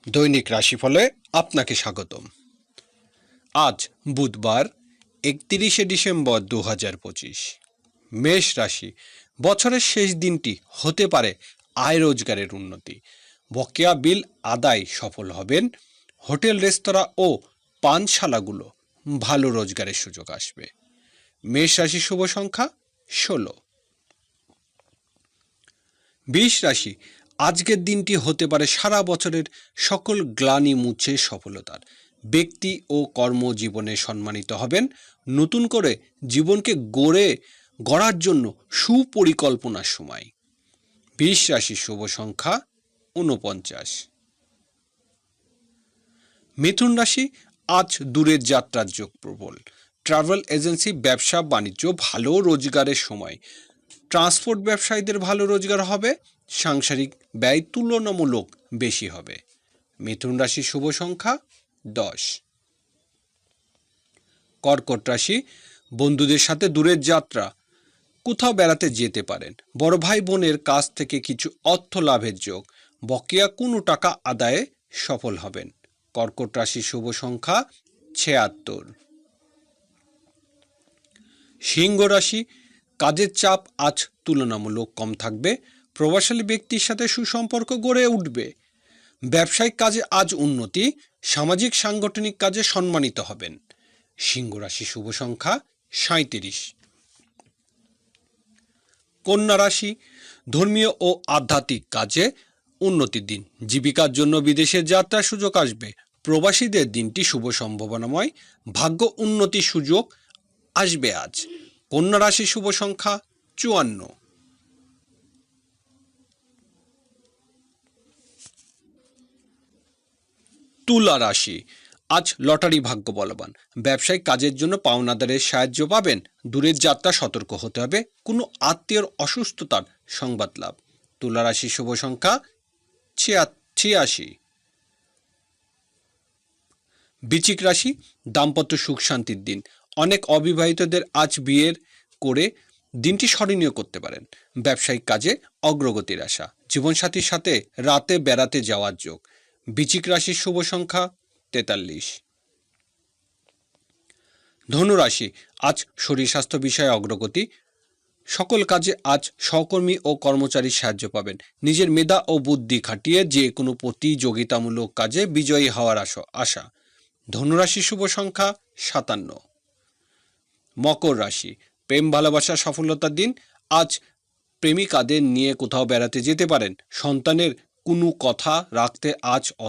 দৈনিক রাশিফলে আপনাকে স্বাগতম। আজ বুধবার 31শে ডিসেম্বর 2025। মেষ রাশি, বছরের শেষ দিনটি হতে পারে আয় রোজগারের উন্নতি, বকেয়া বিল আদায় সফল হবেন, হোটেল রেস্তোরাঁ ও পানশালাগুলো ভালো রোজগারের সুযোগ আসবে। মেষ রাশি শুভ সংখ্যা 16। বৃষ রাশি, আজকের দিনটি হতে পারে সারা বছরের সকল গ্লানি মুছে সফলতার। ব্যক্তি ও কর্মজীবনে সম্মানিত হবেন। নতুন করে জীবনকে গড়ার জন্য সুপরিকল্পনার সময়। বৃষ রাশি শুভ সংখ্যা 49। মিথুন রাশি, আজ দূরের যাত্রার যোগ প্রবল। ট্রাভেল এজেন্সি, ব্যবসা বাণিজ্য ভালো রোজগারের সময়। ট্রান্সপোর্ট ব্যবসায়ীদের ভালো রোজগার হবে। সাংসারিক ব্যয় তুলনামূলক বেশি হবে। মিথুন রাশি শুভ সংখ্যা 10। কর্কট রাশি, বন্ধুদের সাথে দূরের যাত্রা, কোথাও বেড়াতে যেতে পারেন। বড় ভাই বোনের কাছ থেকে কিছু অর্থ লাভের যোগ। বকেয়া কোনো টাকা আদায়ে সফল হবেন। কর্কট রাশি শুভ সংখ্যা 76। সিংহ রাশি, কাজের চাপ আজ তুলনামূলক কম থাকবে। প্রভাবশালী ব্যক্তির সাথে সুসম্পর্ক গড়ে উঠবে। ব্যবসায়িক কাজে আজ উন্নতি, সামাজিক সাংগঠনিক কাজে সম্মানিত হবেন। সিংহ রাশি শুভ সংখ্যা 37। কন্যা রাশি, ধর্মীয় ও আধ্যাত্মিক কাজে উন্নতির দিন। জীবিকার জন্য বিদেশে যাত্রার সুযোগ আসবে। প্রবাসীদের দিনটি শুভ সম্ভাবনাময়। ভাগ্য উন্নতির সুযোগ আসবে আজ। কন্যা রাশি শুভ সংখ্যা 54। তুলা রাশি, আজ লটারি ভাগ্য বলবান। ব্যবসায়িক কাজের জন্য পাওনাদারের সাহায্য পাবেন। দূরের যাত্রা সতর্ক হতে হবে। কোনো আত্মীয়র অসুস্থতার সংবাদ লাভ। তুলা রাশি শুভ সংখ্যা 86। বৃশ্চিক রাশি, দাম্পত্য সুখ শান্তির দিন। অনেক অবিবাহিতদের আজ বিয়ের করে দিনটি স্মরণীয় করতে পারেন। ব্যবসায়িক কাজে অগ্রগতির আশা। জীবনসাথীর সাথে রাতে বেড়াতে যাওয়ার যোগ। বৃশ্চিক রাশির শুভ সংখ্যা 43। ধনু রাশি, আজ শরীর স্বাস্থ্য বিষয়ে অগ্রগতি। সকল কাজে আজ সহকর্মী ও কর্মচারীর সাহায্য পাবেন। নিজের মেধা ও বুদ্ধি খাটিয়ে যে কোনো প্রতিযোগিতামূলক কাজে বিজয়ী হওয়ার আশা। ধনুরাশি শুভ সংখ্যা 57। মকর রাশি, প্রেম ভালোবাসা সফলতার দিন। আজ প্রেমিকাদের নিয়ে কোথাও বেড়াতে যেতে পারেন। সন্তানের কোনো কথা রাখতে আজ